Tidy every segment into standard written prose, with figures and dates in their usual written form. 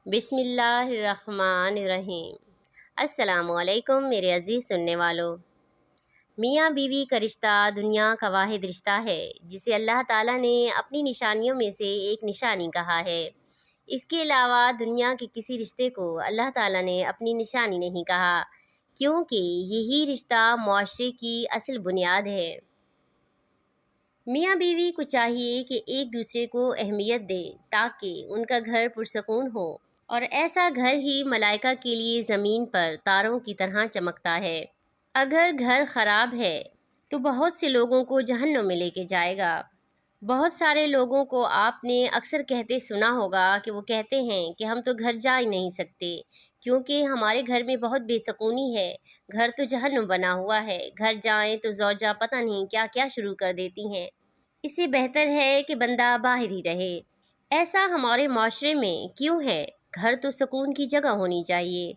بسم اللہ الرحمن الرحیم۔ السلام علیکم میرے عزیز سننے والوں۔ میاں بیوی کا رشتہ دنیا کا واحد رشتہ ہے جسے اللہ تعالیٰ نے اپنی نشانیوں میں سے ایک نشانی کہا ہے۔ اس کے علاوہ دنیا کے کسی رشتے کو اللہ تعالیٰ نے اپنی نشانی نہیں کہا، کیونکہ یہی رشتہ معاشرے کی اصل بنیاد ہے۔ میاں بیوی کو چاہیے کہ ایک دوسرے کو اہمیت دے تاکہ ان کا گھر پرسکون ہو، اور ایسا گھر ہی ملائکہ کے لیے زمین پر تاروں کی طرح چمکتا ہے۔ اگر گھر خراب ہے تو بہت سے لوگوں کو جہنم میں لے کے جائے گا۔ بہت سارے لوگوں کو آپ نے اکثر کہتے سنا ہوگا کہ وہ کہتے ہیں کہ ہم تو گھر جا ہی نہیں سکتے کیونکہ ہمارے گھر میں بہت بے سکونی ہے، گھر تو جہنم بنا ہوا ہے، گھر جائیں تو زوجہ پتہ نہیں کیا کیا شروع کر دیتی ہیں، اس سے بہتر ہے کہ بندہ باہر ہی رہے۔ ایسا ہمارے معاشرے میں کیوں ہے؟ گھر تو سکون کی جگہ ہونی چاہیے۔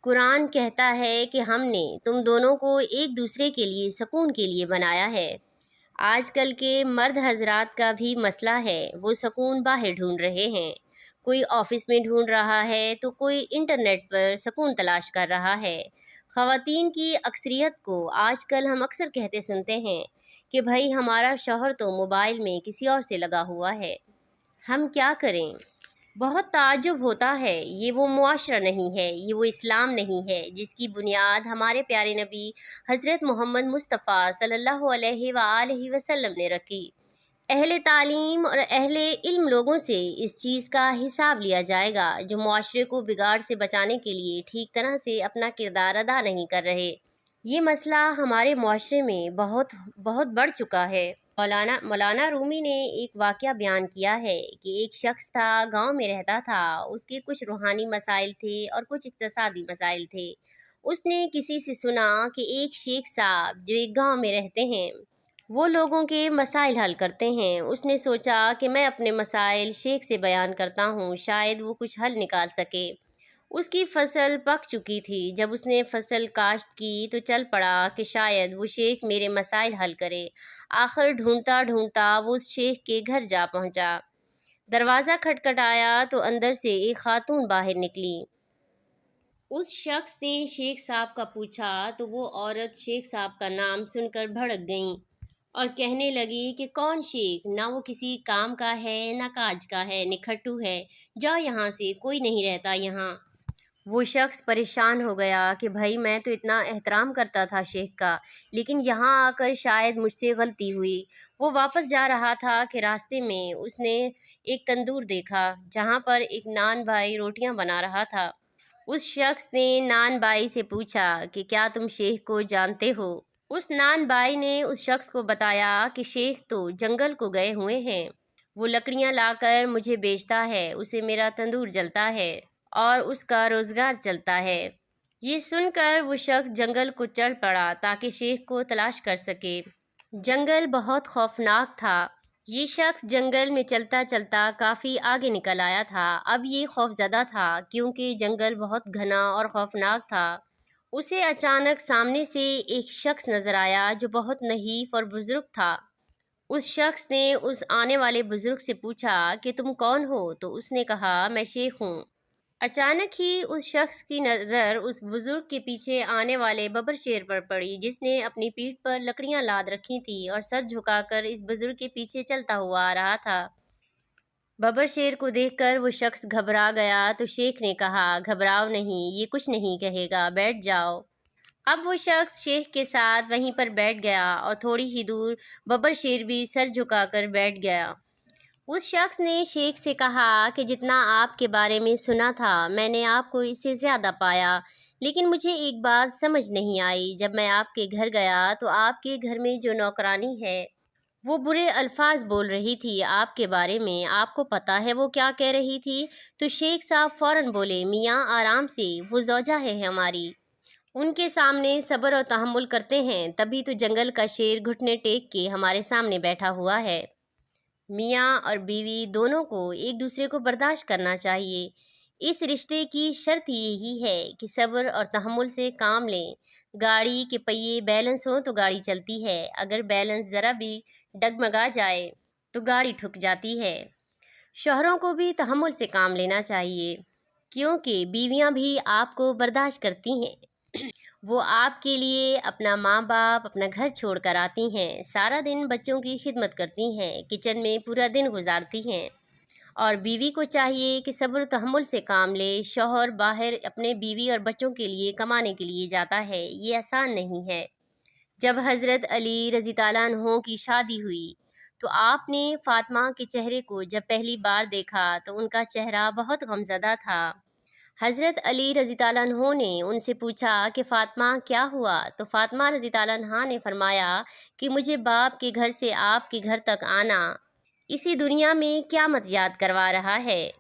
قرآن کہتا ہے کہ ہم نے تم دونوں کو ایک دوسرے کے لیے سکون کے لیے بنایا ہے۔ آج کل کے مرد حضرات کا بھی مسئلہ ہے، وہ سکون باہر ڈھونڈ رہے ہیں، کوئی آفس میں ڈھونڈ رہا ہے تو کوئی انٹرنیٹ پر سکون تلاش کر رہا ہے۔ خواتین کی اکثریت کو آج کل ہم اکثر کہتے سنتے ہیں کہ بھائی ہمارا شوہر تو موبائل میں کسی اور سے لگا ہوا ہے، ہم کیا کریں؟ بہت تعجب ہوتا ہے۔ یہ وہ معاشرہ نہیں ہے، یہ وہ اسلام نہیں ہے جس کی بنیاد ہمارے پیارے نبی حضرت محمد مصطفیٰ صلی اللہ علیہ وآلہ وسلم نے رکھی۔ اہل تعلیم اور اہل علم لوگوں سے اس چیز کا حساب لیا جائے گا جو معاشرے کو بگاڑ سے بچانے کے لیے ٹھیک طرح سے اپنا کردار ادا نہیں کر رہے۔ یہ مسئلہ ہمارے معاشرے میں بہت بڑھ چکا ہے۔ مولانا رومی نے ایک واقعہ بیان کیا ہے کہ ایک شخص تھا، گاؤں میں رہتا تھا، اس کے کچھ روحانی مسائل تھے اور کچھ اقتصادی مسائل تھے۔ اس نے کسی سے سنا کہ ایک شیخ صاحب جو ایک گاؤں میں رہتے ہیں وہ لوگوں کے مسائل حل کرتے ہیں۔ اس نے سوچا کہ میں اپنے مسائل شیخ سے بیان کرتا ہوں، شاید وہ کچھ حل نکال سکے۔ اس کی فصل پک چکی تھی، جب اس نے فصل کاشت کی تو چل پڑا کہ شاید وہ شیخ میرے مسائل حل کرے۔ آخر ڈھونڈتا ڈھونڈتا وہ اس شیخ کے گھر جا پہنچا۔ دروازہ کھٹکھٹایا تو اندر سے ایک خاتون باہر نکلی۔ اس شخص نے شیخ صاحب کا پوچھا تو وہ عورت شیخ صاحب کا نام سن کر بھڑک گئیں اور کہنے لگی کہ کون شیخ؟ نہ وہ کسی کام کا ہے نہ کاج کا ہے، نکھٹو ہے، جاؤ یہاں سے، کوئی نہیں رہتا یہاں۔ وہ شخص پریشان ہو گیا کہ بھائی میں تو اتنا احترام کرتا تھا شیخ کا، لیکن یہاں آ کر شاید مجھ سے غلطی ہوئی۔ وہ واپس جا رہا تھا کہ راستے میں اس نے ایک تندور دیکھا جہاں پر ایک نان بھائی روٹیاں بنا رہا تھا۔ اس شخص نے نان بائی سے پوچھا کہ کیا تم شیخ کو جانتے ہو؟ اس نان بائی نے اس شخص کو بتایا کہ شیخ تو جنگل کو گئے ہوئے ہیں، وہ لکڑیاں لا کر مجھے بیچتا ہے، اسے میرا تندور جلتا ہے اور اس کا روزگار چلتا ہے۔ یہ سن کر وہ شخص جنگل کو چل پڑا تاکہ شیخ کو تلاش کر سکے۔ جنگل بہت خوفناک تھا۔ یہ شخص جنگل میں چلتا چلتا کافی آگے نکل آیا تھا۔ اب یہ خوفزدہ تھا کیونکہ جنگل بہت گھنا اور خوفناک تھا۔ اسے اچانک سامنے سے ایک شخص نظر آیا جو بہت نحیف اور بزرگ تھا۔ اس شخص نے اس آنے والے بزرگ سے پوچھا کہ تم کون ہو؟ تو اس نے کہا میں شیخ ہوں۔ اچانک ہی اس شخص کی نظر اس بزرگ کے پیچھے آنے والے ببر شیر پر پڑی جس نے اپنی پیٹھ پر لکڑیاں لاد رکھی تھیں اور سر جھکا کر اس بزرگ کے پیچھے چلتا ہوا آ رہا تھا۔ ببر شیر کو دیکھ کر وہ شخص گھبرا گیا تو شیخ نے کہا گھبراؤ نہیں، یہ کچھ نہیں کہے گا، بیٹھ جاؤ۔ اب وہ شخص شیخ کے ساتھ وہیں پر بیٹھ گیا اور تھوڑی ہی دور ببر شیر بھی سر جھکا کر بیٹھ گیا۔ اس شخص نے شیخ سے کہا کہ جتنا آپ کے بارے میں سنا تھا میں نے آپ کو اس سے زیادہ پایا، لیکن مجھے ایک بات سمجھ نہیں آئی۔ جب میں آپ کے گھر گیا تو آپ کے گھر میں جو نوکرانی ہے وہ برے الفاظ بول رہی تھی آپ کے بارے میں، آپ کو پتہ ہے وہ کیا کہہ رہی تھی؟ تو شیخ صاحب فوراً بولے میاں آرام سے، وہ زوجہ ہے ہماری، ان کے سامنے صبر اور تحمل کرتے ہیں، تبھی تو جنگل کا شیر گھٹنے ٹیک کے ہمارے سامنے بیٹھا ہوا ہے۔ میاں اور بیوی دونوں کو ایک دوسرے کو برداشت کرنا چاہیے۔ اس رشتے کی شرط یہی ہے کہ صبر اور تحمل سے کام لیں۔ گاڑی کے پہیے بیلنس ہوں تو گاڑی چلتی ہے، اگر بیلنس ذرا بھی ڈگمگا جائے تو گاڑی ٹھک جاتی ہے۔ شوہروں کو بھی تحمل سے کام لینا چاہیے۔ کیونکہ بیویاں بھی آپ کو برداشت کرتی ہیں۔ وہ آپ کے لیے اپنا ماں باپ، اپنا گھر چھوڑ کر آتی ہیں، سارا دن بچوں کی خدمت کرتی ہیں، کچن میں پورا دن گزارتی ہیں، اور بیوی کو چاہیے کہ صبر و تحمل سے کام لے۔ شوہر باہر اپنے بیوی اور بچوں کے لیے کمانے کے لیے جاتا ہے، یہ آسان نہیں ہے۔ جب حضرت علی رضی اللہ عنہ کی شادی ہوئی تو آپ نے فاطمہ کے چہرے کو جب پہلی بار دیکھا تو ان کا چہرہ بہت غمزدہ تھا۔ حضرت علی رضی اللہ عنہ نے ان سے پوچھا کہ فاطمہ کیا ہوا؟ تو فاطمہ رضی اللہ عنہا نے فرمایا کہ مجھے باپ کے گھر سے آپ کے گھر تک آنا اسی دنیا میں قیامت یاد کروا رہا ہے۔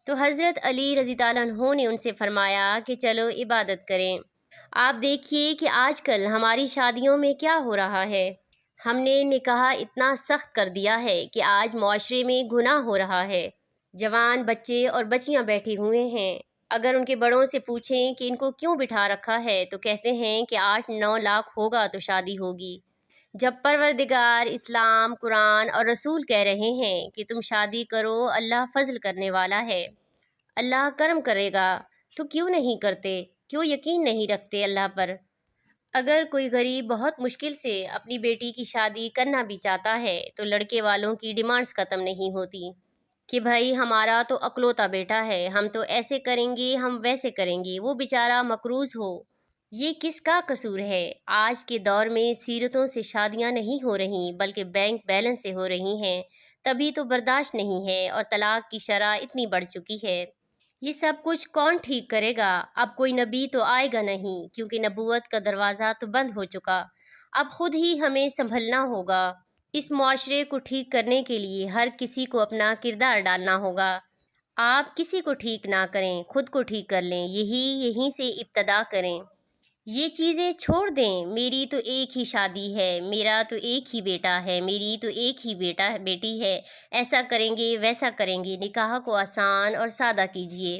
تو حضرت علی رضی اللہ عنہ نے ان سے فرمایا کہ چلو عبادت کریں۔ آپ دیکھیے کہ آج کل ہماری شادیوں میں کیا ہو رہا ہے۔ ہم نے نکاح اتنا سخت کر دیا ہے کہ آج معاشرے میں گناہ ہو رہا ہے۔ جوان بچے اور بچیاں بیٹھے ہوئے ہیں، اگر ان کے بڑوں سے پوچھیں کہ ان کو کیوں بٹھا رکھا ہے تو کہتے ہیں کہ 8-9 لاکھ ہوگا تو شادی ہوگی، جب پروردگار اسلام، قرآن اور رسول کہہ رہے ہیں کہ تم شادی کرو، اللہ فضل کرنے والا ہے، اللہ کرم کرے گا، تو کیوں نہیں کرتے؟ کیوں یقین نہیں رکھتے اللہ پر؟ اگر کوئی غریب بہت مشکل سے اپنی بیٹی کی شادی کرنا بھی چاہتا ہے تو لڑکے والوں کی ڈیمانڈز ختم نہیں ہوتی کہ بھائی ہمارا تو اکلوتا بیٹا ہے، ہم تو ایسے کریں گے، ہم ویسے کریں گے، وہ بیچارہ مقروض ہو۔ یہ کس کا قصور ہے؟ آج کے دور میں سیرتوں سے شادیاں نہیں ہو رہی بلکہ بینک بیلنس سے ہو رہی ہیں، تبھی تو برداشت نہیں ہے اور طلاق کی شرح اتنی بڑھ چکی ہے۔ یہ سب کچھ کون ٹھیک کرے گا؟ اب کوئی نبی تو آئے گا نہیں، کیونکہ نبوت کا دروازہ تو بند ہو چکا۔ اب خود ہی ہمیں سنبھلنا ہوگا۔ اس معاشرے کو ٹھیک کرنے کے لیے ہر کسی کو اپنا کردار ڈالنا ہوگا۔ آپ کسی کو ٹھیک نہ کریں، خود کو ٹھیک کر لیں، یہیں سے ابتدا کریں۔ یہ چیزیں چھوڑ دیں، میری تو ایک ہی شادی ہے، میرا تو ایک ہی بیٹا ہے، میری تو ایک ہی بیٹی ہے، ایسا کریں گے ویسا کریں گے۔ نکاح کو آسان اور سادہ کیجیے۔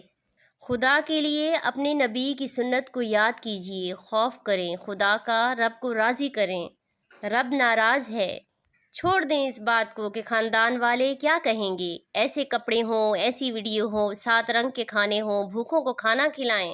خدا کے لیے اپنے نبی کی سنت کو یاد کیجیے، خوف کریں خدا کا، رب کو راضی کریں، رب ناراض ہے۔ چھوڑ دیں اس بات کو کہ خاندان والے کیا کہیں گے، ایسے کپڑے ہوں، ایسی ویڈیو ہو، 7 رنگ کے کھانے ہوں، بھوکوں کو کھانا کھلائیں۔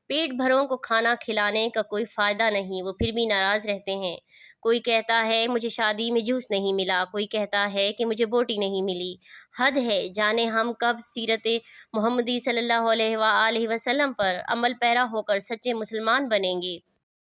پیٹ بھروں کو کھانا کھلانے کا کوئی فائدہ نہیں، وہ پھر بھی ناراض رہتے ہیں۔ کوئی کہتا ہے مجھے شادی میں جوس نہیں ملا، کوئی کہتا ہے کہ مجھے بوٹی نہیں ملی۔ حد ہے، جانے ہم کب سیرت محمدی صلی اللہ علیہ وآلہ وسلم پر عمل پیرا ہو کر سچے مسلمان بنیں گے۔